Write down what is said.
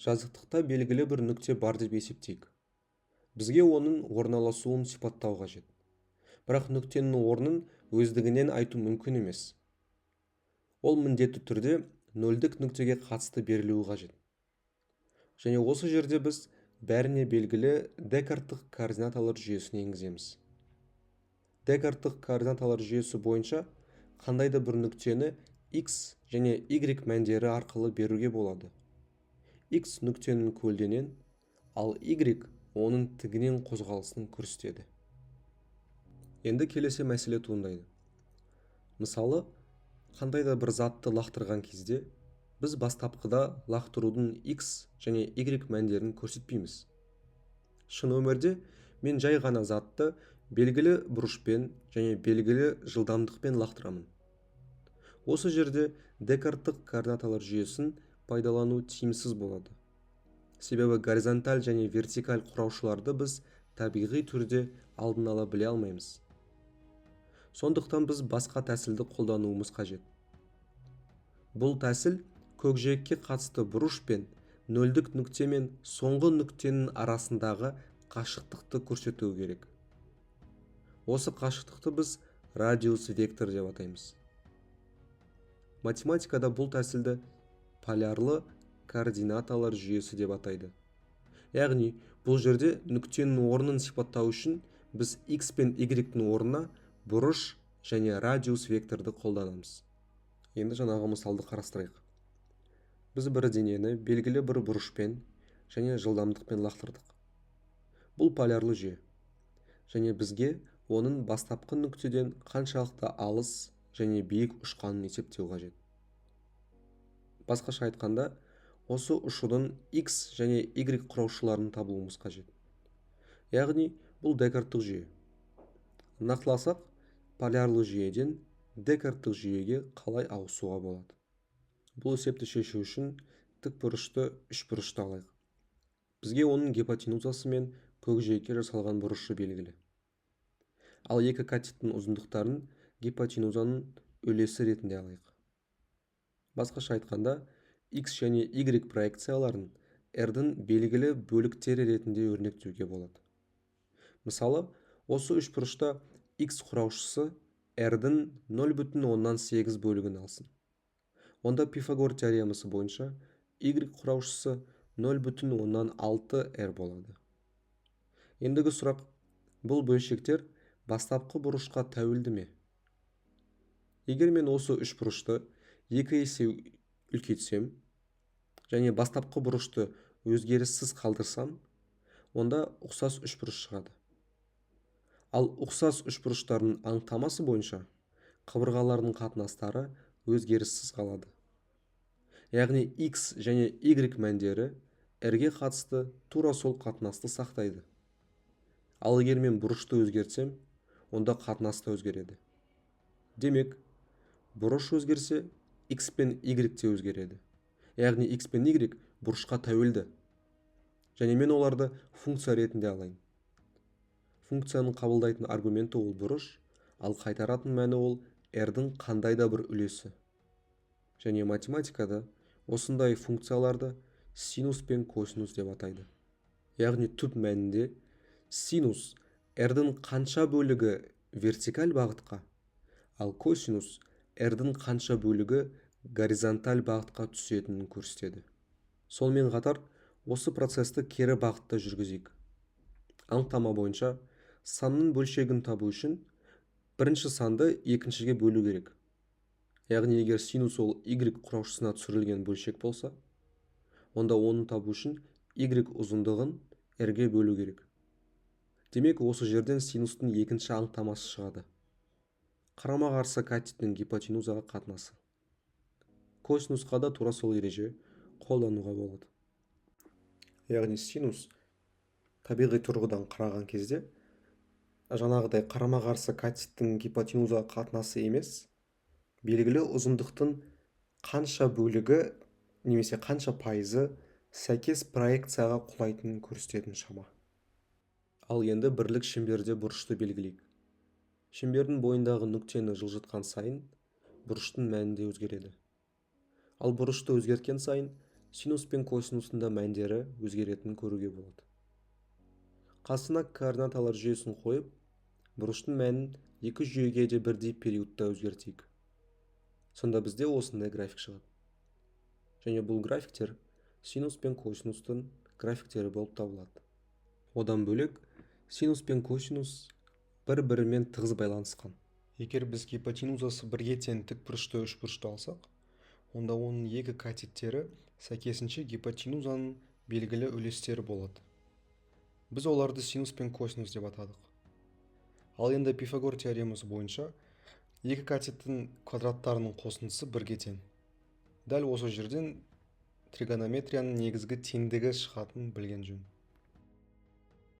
жазықтықта белгілі бір нүкте бар деп есептейік. Бізге оның орналасуын сипаттау қажет. Бірақ нүктенің орнын өздігінен айту мүмкін емес. Ол міндетті түрде нөлдік нүктеге қатысты берілуі қажет. Және осы жерде біз бәріне белгілі Декарттық координаталар жүйесін енгіземіз. Декарттық координаталар жүйесі бойынша қандай да бір нүктені x және y мәндері арқылы беруге болады. X нүктенің көлденең, ал y оның тігінен қозғалысын көрсетеді. Енді келесі мәселе туындайды. Мысалы, қандай да бір затты лақтырған кезде, біз бастапқыда лақтырудың x және y мәндерін көрсетпейміз. Шын өмірде мен жай ғана затты белгілі бұрышпен және белгілі жылдамдықпен лақтырамын. Осы жерде Декарттық координаталар жүйесін пайдалану тиімсіз болады. Себебі горизонталь және вертикаль құраушыларды біз табиғи түрде алдын ала біле алмаймыз. Сондықтан біз басқа тәсілді қолдануымыз қажет. Бұл тәсіл көкжиекке қатысты бұрыш пен нөлдік нүкте мен соңғы нүктенің арасындағы қашықтықты көрсетуі керек. Осы қашықтықты біз радиус вектор деп атаймыз. Математикада бұл тәсілді полярлы координаталар жүйесі деп атайды. Яғни, бұл жерде нүктенің орнын сипаттау үшін біз x пен y-дің орнына бұрыш және радиус векторды қолданамыз. Енді жаңағы мысалды қарастырайық. Біз бір денені белгілі бір бұрышпен және жылдамдықпен лақтырдық. Бұл полярлы жүйе. Және бізге оның бастапқы нүктеден қаншалықты алыс және биік ұшқанын есептеу қажет. Басқаша айтқанда, осы ұшудың x және y құраушыларын табуымыз қажет. Яғни, бұл Декарттық жүйе. Нақтыласақ, полярлы жүйеден Декарттық жүйеге қалай ауысуға болады? Бұл есепті шешу үшін тікбұрышты үшбұрышты алайық. Бізге оның гипотенузасы мен көкжиекке жасалған бұрышы белгілі. Ал екі катеттің ұзындықтарын гипотенузаның үлесі ретінде алайық. Басқаша айтқанда, x және y проекцияларын r-дің белгілі бөліктері ретінде өрнектеуге болады. Мысалы, осы үшбұрышта x құраушысы r-дің 0,8 бөлігін алсын. Онда Пифагор теоремасы бойынша y құраушысы 0,6 r болады. Ендігі сұрақ, бұл бөлшектер бастапқы бұрышқа тәуелді ме? Егер мен осы үшбұрышты 2 есе үлкейтсем және бастапқы бұрышты өзгеріссіз қалдырсам, онда ұқсас үшбұрыш шығады. Ал ұқсас үшбұрыштардың анықтамасы бойынша қабырғалардың қатынастары өзгеріссіз қалады. Яғни x және y мәндері r-ге қатысты тура сол қатынасты сақтайды. Ал егер мен бұрышты өзгертсем, онда қатынасты өзгереді. Демек, бұрыш өзгерсе, x пен y те өзгереді. Яғни x пен y бұрышқа тәуелді. Және мен оларды функция ретінде алайын. Функцияның қабылдайтын аргументі ол бұрыш, ал қайтаратын мәні ол r-дің қандай да бір үлесі. Және математикада осындай функцияларды синус пен косинус деп атайды. Яғни түп мәнінде синус r-дің қанша бөлігі вертикаль бағытқа, ал косинус r-дің қанша бөлігі горизонталь бағытқа түсетінін көрсетеді. Сонымен қатар, осы процесті кері бағытта жүргізейік. Анықтама бойынша санның бөлшегін табу үшін бірінші санды екіншіге бөлу керек. Яғни егер синус ол y құраушысына түсірілген бөлшек болса, онда оны табу үшін y ұзындығын r-ге бөлу керек. Демек, осы жерден синустың екінші анықтамасы шығады. Қарама-қарсы катеттің гипотенузаға қатынасы. Косинусқа да тура сол ереже қолдануға болады. Яғни синус табиғи тұрғыдан қараған кезде жаңағыдай қарама-қарсы катеттің гипотенузаға қатынасы емес, белгілі ұзындықтың қанша бөлігі немесе қанша пайызы сәйкес проекцияға құлайтынын көрсететін шама. Ал енді бірлік шеңберде бұрышты белгілейік. Шеңбердің бойындағы нүктені жылжытқан сайын бұрыштың мәні де өзгереді. Ал бұрышты өзгерткен сайын синус пен косинустың да мәндері өзгеретінін көруге болады. Қасына координаталар жүйесін қойып, бұрыштың мәнін екі жүйеге де бірдей периодта өзгертейік. Сонда бізде осындай график шығады. Және бұл графиктер синус пен косинустың графиктері болып табылады. Одан бөлек, синус пен косинус бір-бірімен тығыз байланысқан. Егер біз гипотенузасы бірге тең тікбұрышты үшбұрышты алсақ, онда оның екі катеттері сәйкесінше гипотенузаның белгілі үлестері болады. Біз оларды синус пен косинус деп атадық. Ал енді Пифагор теоремасы бойынша екі катеттің квадраттарының қосындысы бірге тең. Дәл осы жерден тригонометрияның негізгі теңдігі шығатынын білген жөн.